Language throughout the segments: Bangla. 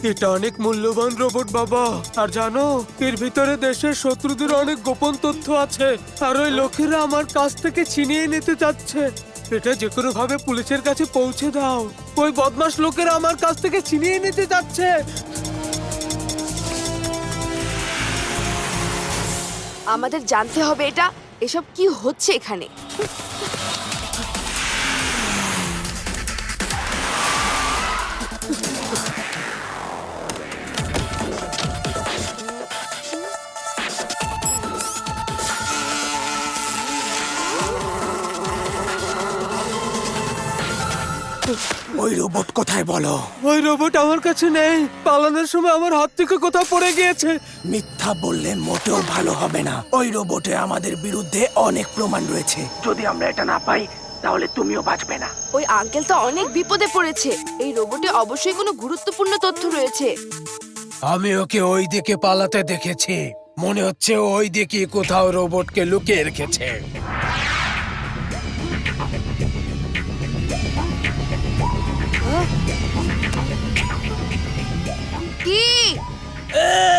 এটা অনেক মূল্যবান রোবট বাবা। আর জানো, এর ভিতরে দেশের শত্রুদের অনেক গোপন তথ্য আছে, আর ওই লোকেরা আমার কাছ থেকে ছিনিয়ে নিতে চাচ্ছে। এটা যে কোনো ভাবে পুলিশের কাছে পৌঁছে দাও। ওই বদমাশ লোকেরা আমার কাছ থেকে ছিনিয়ে নিতে চাচ্ছে। আমাদের জানতে হবে এসব কি হচ্ছে এখানে। ওই রোবট কোথায় বলো? ওই রোবট আমার কাছে নেই। পালানোর সময় আমার হাত থেকে কোথাও পড়ে গিয়েছে। মিথ্যা বললে মোটেও ভালো হবে না। ওই রোবটে আমাদের বিরুদ্ধে অনেক প্রমাণ রয়েছে। যদি আমরা এটা না পাই তাহলে তুমিও বাঁচবে না। ওই আঙ্কেল তো অনেক বিপদে পড়েছে। এই রোবটে অবশ্যই কোনো গুরুত্বপূর্ণ তথ্য রয়েছে। আমি ওকে ওই দিকে পালাতে দেখেছি। মনে হচ্ছে ওই দিকে কোথাও রোবটকে লুকিয়ে রেখেছে। কি?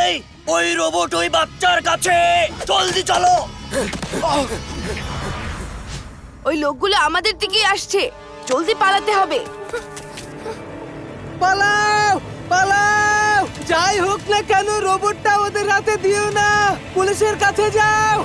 এই, ওই রোবট ওই বাচ্চার কাছে। জলদি চলো। ওই লোকগুলো আমাদের দিকেই আসছে। জলদি পালাতে হবে। পালাও, পালাও! যাই হোক না কেন, রোবটটা ওদের হাতে দিও না। পুলিশের কাছে যাও।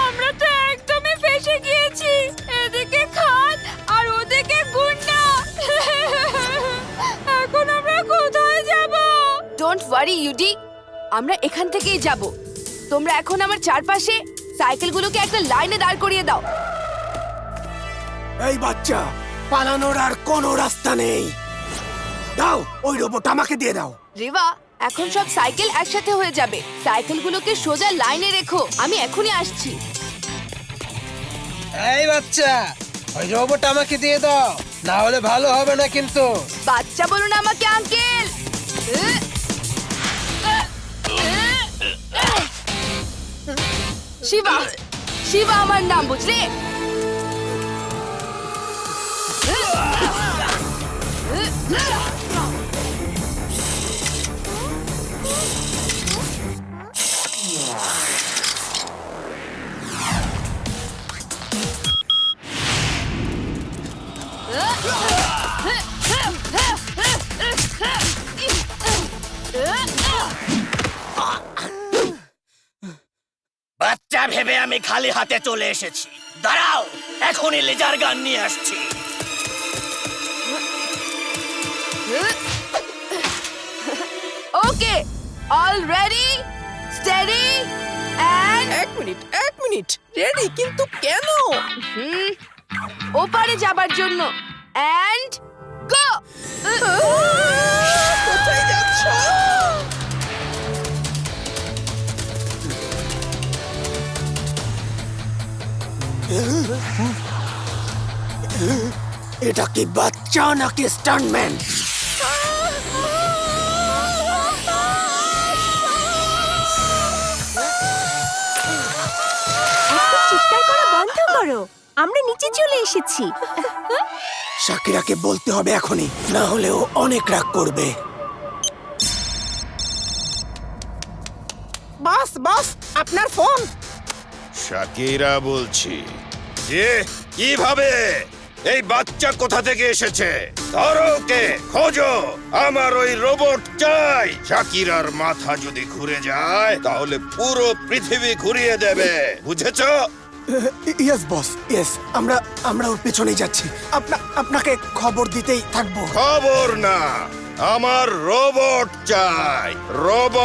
আমরা তো একদমই ফেঁসে গিয়েছি। এদিকে খাদ আর ওদিকে গুন্ডা। এখন আমরা কোথায় যাব? ডোন্ট ওয়ারি ইউডি, আমরা এখান থেকেই যাব। তোমরা এখন আমার চারপাশে সাইকেলগুলোকে একটা লাইনে দাঁড় করিয়ে দাও। এই বাচ্চা, পালানোর আর কোনো রাস্তা নেই। দাও, ওই রোবট আমাকে দিয়ে দাও। রিভা, এখন সব সাইকেল একসাথে হয়ে যাবে। সাইকেলগুলোকে সোজা লাইনে রেখো। আমি এখনই আসছি। এই বাচ্চা, ওই রোবট আমাকে দিয়ে দাও, না হলে ভালো হবে না কিন্তু। বাচ্চা বলুন আমাকে আঙ্কেল। শিবা, শিবা আমার নাম, বুঝলে? বাচ্চা ভেবে আমি খালি হাতে চলে এসেছি। দাঁড়াও, এখনই লেজার গান নিয়ে আসছি। Okay, all ready, steady and এক মিনিট, রেডি, কিন্তু কেন? ওপারে যাবার জন্য। And go. কোথায় যাচ্ছ? এটা কি বাচ্চা নাকি স্টান্টম্যান? চিৎকার করা বন্ধ করো, আমরা নিচে চলে এসেছি। শাকিরাকে বলতে হবে এখনই, না হলে ও অনেক রাগ করবে। বস, আপনার ফোন। শাকিরা বলছি। কিভাবে? এই বাচ্চা কোথা থেকে এসেছে? ধরো ওকে, খোঁজো। আমার ওই রোবট চাই। শাকিরার মাথা যদি ঘুরে যায় তাহলে পুরো পৃথিবী ঘুরিয়ে দেবে, বুঝেছো? Yes boss, yes. আমরা ওর পেছনেই যাচ্ছি। আপনাকে খবর দিতেই থাকবো। খবর না, আমার রোবট চাই, রোবট।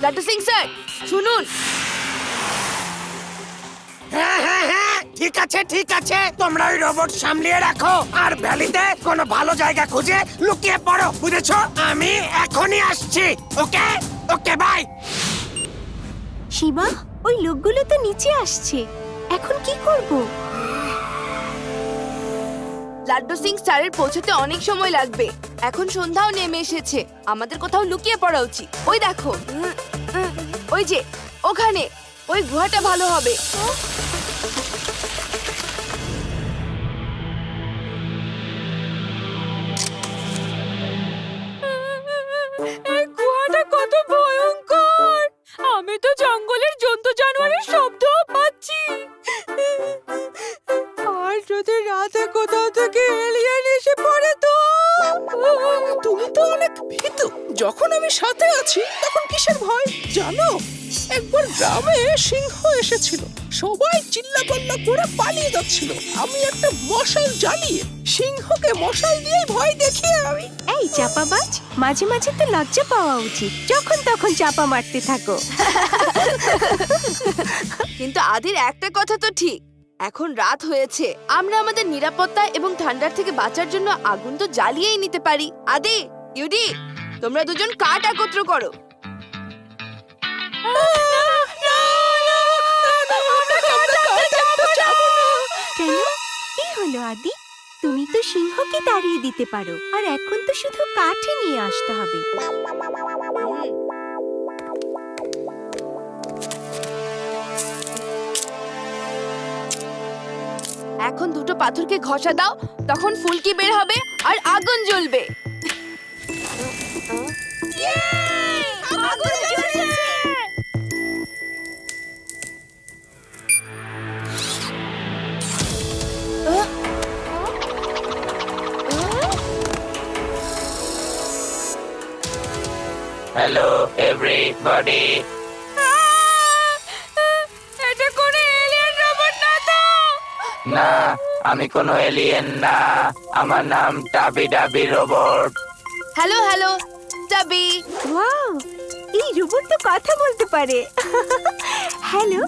লাটু সিং স্যার, শুনুন। হ্যাঁ, ঠিক আছে। তোমরা ওই রোবট সামলিয়ে রাখো আর ভ্যালিতে কোনো ভালো জায়গা খুঁজে লুকিয়ে পড়ো, বুঝেছো? আমি এখনই আসছি। ওকে, বাই। শিবা, ওই লোকগুলো তো নিচে আসছে। এখন কি করব? লাড্ডু সিং স্টারের পৌঁছতে অনেক সময় লাগবে। এখন সন্ধ্যাও নেমে এসেছে, আমাদের কোথাও লুকিয়ে পড়া উচিত। ওই দেখো, ওই যে ওখানে, ওই গুহাটা ভালো হবে। এই গুহাটা কত ভয়ঙ্কর! আমি তো জঙ্গলের জন্তু জানোয়ারের শব্দ পাচ্ছি। আর যদি রাতে কোথাও থেকে এলিয়েন এসে পড়ে তো? তুমি তো অনেক ভীতু। যখন আমি সাথে আছি তখন কিসের ভয় জানো? একবার গ্রামে সিংহ এসেছিল, সবাই চিল্লাপাল্লা করে পালিয়ে যাচ্ছিল। আমি একটা মশাল জ্বালিয়ে সিংহকে মশাল দিয়ে ভয় দেখিয়ে আমি এই চাপাবাজ, মাঝে মাঝে তো লজ্জা পাওয়া উচিত। যখন তখন চাপা মারতে থাকো। কিন্তু আদির একটা কথা তো ঠিক, এখন রাত হয়েছে, আমরা আমাদের নিরাপত্তা এবং ঠান্ডার থেকে বাঁচার জন্য আগুন তো জ্বালিয়েই নিতে পারি। আদি, ইউডি, তোমরা দুজন কাঠ একত্র করো। কেন? কি হলো আদি? তুমি তো সিংহকে তাড়িয়ে দিতে পারো, আর এখন তো শুধু কাঠে নিয়ে আসতে হবে। এখন দুটো পাথরকে ঘষা দাও, তখন ফুলকি বের হবে আর আগুন জ্বলবে। আগুন জ্বলছে! Hello everybody. এটা কোন এলিয়েন রোবট না তো? না, আমি কোনো এলিয়েন না, আমার নাম Tabby Dabby robot. Hello hello Tabby. Wow, এই রোবট তো কথা বলতে পারে। হ্যালো,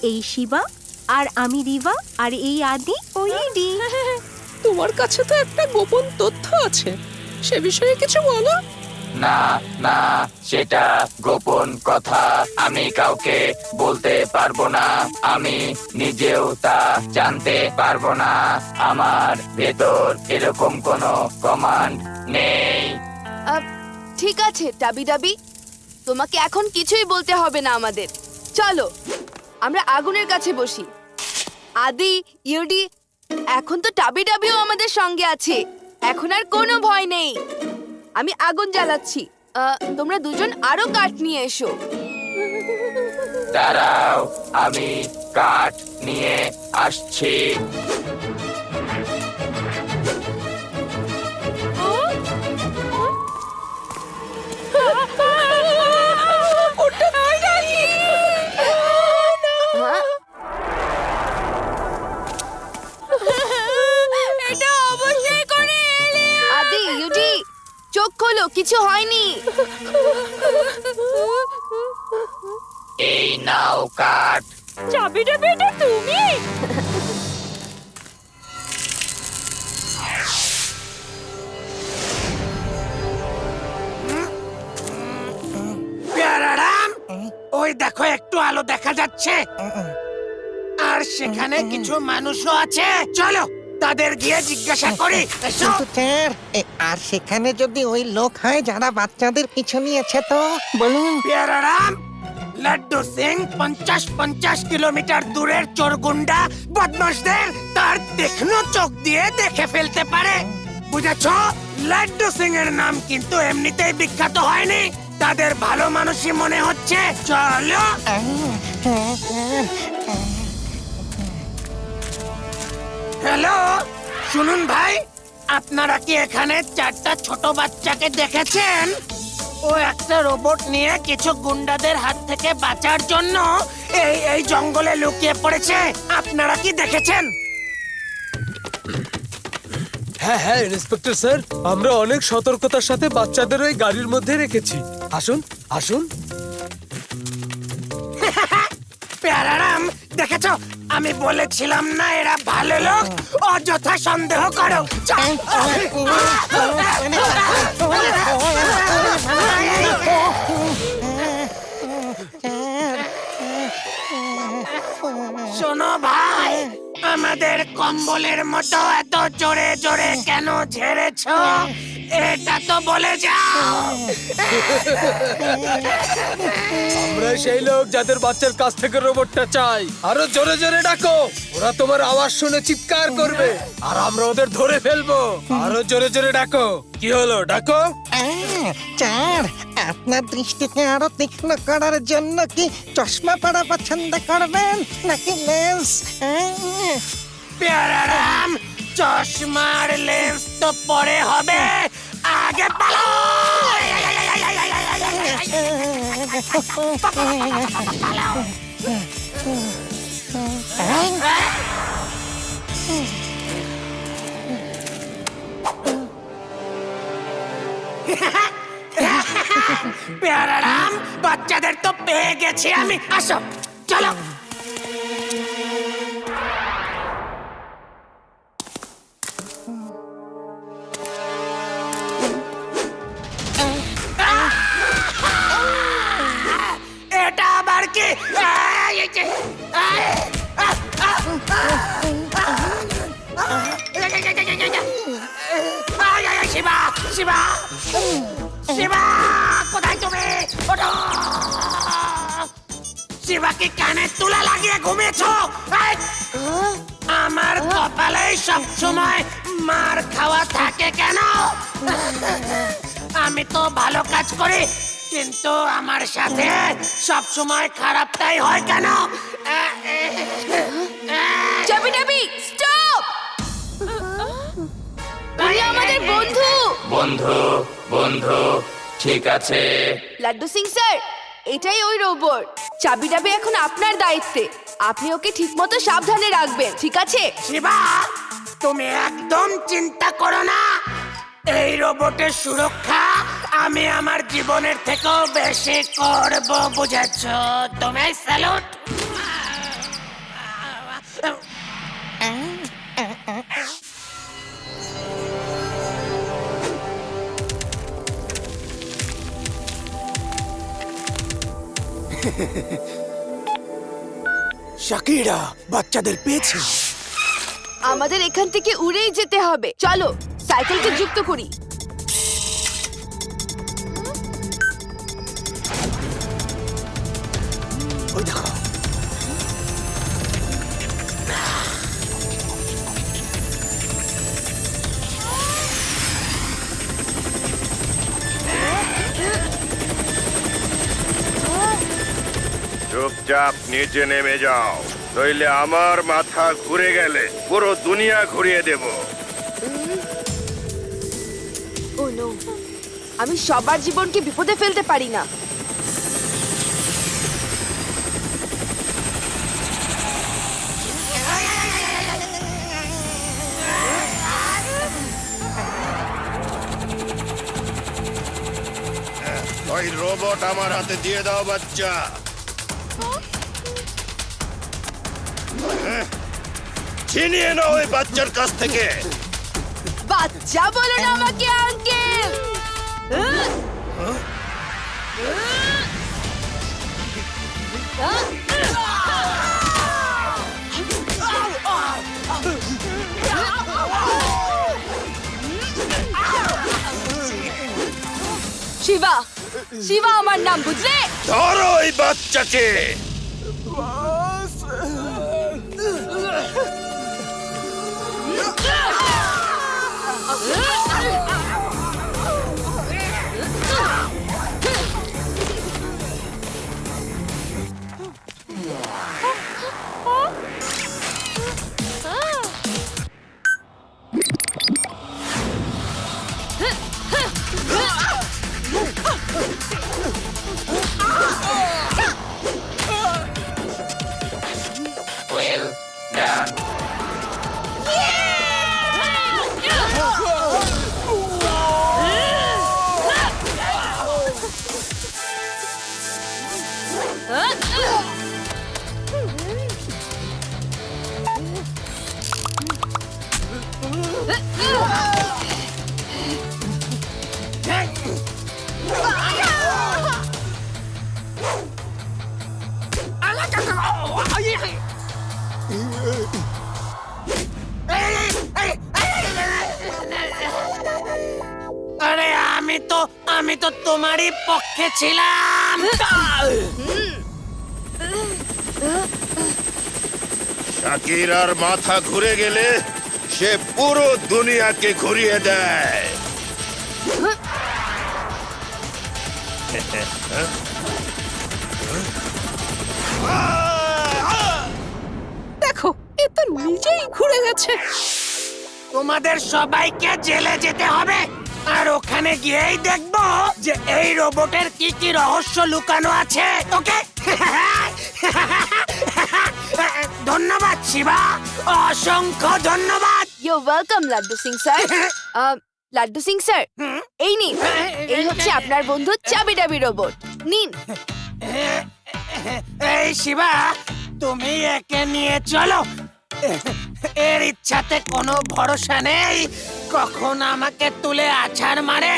এই শিবা, আর আমি রিভা, আর এই আদি ও ইডি। তোমার কাছে তো একটা গোপন তথ্য আছে, সে বিষয়ে কিছু বলো। না না, সেটা গোপন কথা, আমি কাউকে বলতে পারবো না। আমি নিজেও তা জানতে পারবো না। আমার ভেতর এরকম কোনো কমান্ড নেই। ঠিক আছে টাবি ডাবি, তোমাকে এখন কিছুই বলতে হবে না আমাদের। চলো আমরা আগুনের কাছে বসি। আদি, ইউডি, এখন তো টাবি ডাবিও আমাদের সঙ্গে আছে, এখন আর কোনো ভয় নেই। আমি আগুন জ্বালাচ্ছি, তোমরা দুজন আরো কাঠ নিয়ে এসো। দাঁড়াও, আমি কাঠ নিয়ে আসছি। হ্যাঁ? এটা অবশ্যই করে এলিয়েন। আদি, ইউডি, চোখ খোলো, কিছু হয়নি। এই নাও কাঠ। চাবিটা বেটা তুমি? প্যারারাম, ওই দেখো একটু আলো দেখা যাচ্ছে, আর সেখানে কিছু মানুষও আছে। চলো তাদের গিয়ে জিজ্ঞাসা করি। এসো। কিন্তু স্যার, আর সেখানে যদি ওই লোক হয় যারা বাচ্চাদের পিছু নিয়েছে তো বলুন। প্যারারাম, লাড্ডু সিং 50 কিলোমিটার দূরের চোরগুন্ডা বদমাশদের তার তীক্ষ্ণ চোখ দিয়ে দেখে ফেলতে পারে, বুঝেছো? লাড্ডু সিং এর নাম কিন্তু এমনিতেই বিখ্যাত হয়নি, তাদের ভালো মানুষই মনে হচ্ছে। চলো। হ্যালো, শুনুন ভাই, আপনারা কি এখানে 4টা ছোট বাচ্চাকে দেখেছেন? ও একটা রোবট নিয়ে কিছু গুন্ডাদের হাত থেকে বাঁচার জন্য এই জঙ্গলে লুকিয়ে পড়েছে। আপনারা কি দেখেছেন? হ্যাঁ হ্যাঁ ইন্সপেক্টর স্যার, আমরা অনেক সতর্কতার সাথে বাচ্চাদের ওই গাড়ির মধ্যে রেখেছি। আসুন আসুন। প্যারারাম, দেখেছো? আমি বলেছিলাম না এরা ভালো লোক, অযথা সন্দেহ করো। আমাদের কম্বলের মতো এত জোরে জোরে কেন ঝেড়েছো এটা তো বলে যাও। আমরা সেই লোক যাদের বাচ্চার কাছ থেকে রোবটটা চাই। আরো জোরে জোরে ডাকো, ওরা তোমার আওয়াজ শুনে চিৎকার করবে আর আমরা ওদের ধরে ফেলবো। আরো জোরে জোরে ডাকো। কি হলো, ডাকো। চার, আপনার দৃষ্টিকে আরো তীক্ষ্ণ করার জন্য কি চশমা পরা পছন্দ করবেন নাকি লেন্স? প্যারারাম, চশমার লেন্স তো পরে হবে, আগে পালো। প্যারারাম, বাচ্চাদের তো পেয়ে গেছি আমি। আসো, চলো। এটা আবার কি? শিবা, শিবা, শিবা, কোথায় তুমি? ওঠো। শিবাকে কানে তুলা লাগিয়ে ঘুমিয়েছো? আমার কপালে সব সময় মার খাওয়া থাকে কেন? আমি তো ভালো কাজ করি, কিন্তু আমার সাথে সব সময় খারাপটাই হয় কেন? চাবি ডাবি, স্টপ! উনি আমাদের বন্ধু। বন্ধু, বন্ধু, ঠিক আছে। লাড্ডু সিং স্যার, এটাই ওই রোবট। চাবি ডাবি এখন আপনার দায়িত্বে। আপনি ওকে ঠিকমতো সাবধানে রাখবেন, ঠিক আছে? শিবা, তুমি একদম চিন্তা করো না। এই রোবটের সুরক্ষা আমি আমার জীবনের থেকেও বেশি করব, বুঝেছো? তুমি স্যালুট। শাকিরা, বাচ্চাদের পেয়েছে। আমাদের এখান থেকে উড়েই যেতে হবে। চলো সাইকেলকে যুক্ত করি। ওই দেখো। চুপচাপ নিচে নেমে যাও, নইলে আমার মাথা ঘুরে গেলে পুরো দুনিয়া ঘুরিয়ে দেব। ও নো, আমি সবার জীবনকে বিপদে ফেলতে পারি না। ওই রোবট আমার হাতে দিয়ে দাও বাচ্চা। ছিনিয়ে নাও ওই বাচ্চার কাছ থেকে। বাচ্চা বলো না আমাকে, আঙ্কেল। শিবা, শিবা আমার নাম, বুঝলে? ধরো ওই বাচ্চাকে। Well done. আমি তো তোমারই পক্ষে ছিলাম। শাকিরার মাথা ঘুরে গেলে সে পুরো দুনিয়াকে ঘুরিয়ে দেয়। দেখো, এ তো নিজেই ঘুরে গেছে। তোমাদের সবাইকে জেলে যেতে হবে, আর ওখানে গিয়েই দেখবো যে এই রোবটের কি কি রহস্য লুকানো আছে। ওকে? ধন্যবাদ শিবা, অসংখ্য ধন্যবাদ। You welcome Laddu Singh sir. Laddu Singh sir, এই নিন, এই হচ্ছে আপনার বন্ধু চাবি ডাবি রোবট। নিন। এই শিবা, তুমি একে নিয়ে চলো। এর ইচ্ছাতে কোনো ভরসা নেই, কখন আমাকে তুলে আছাড় মারে।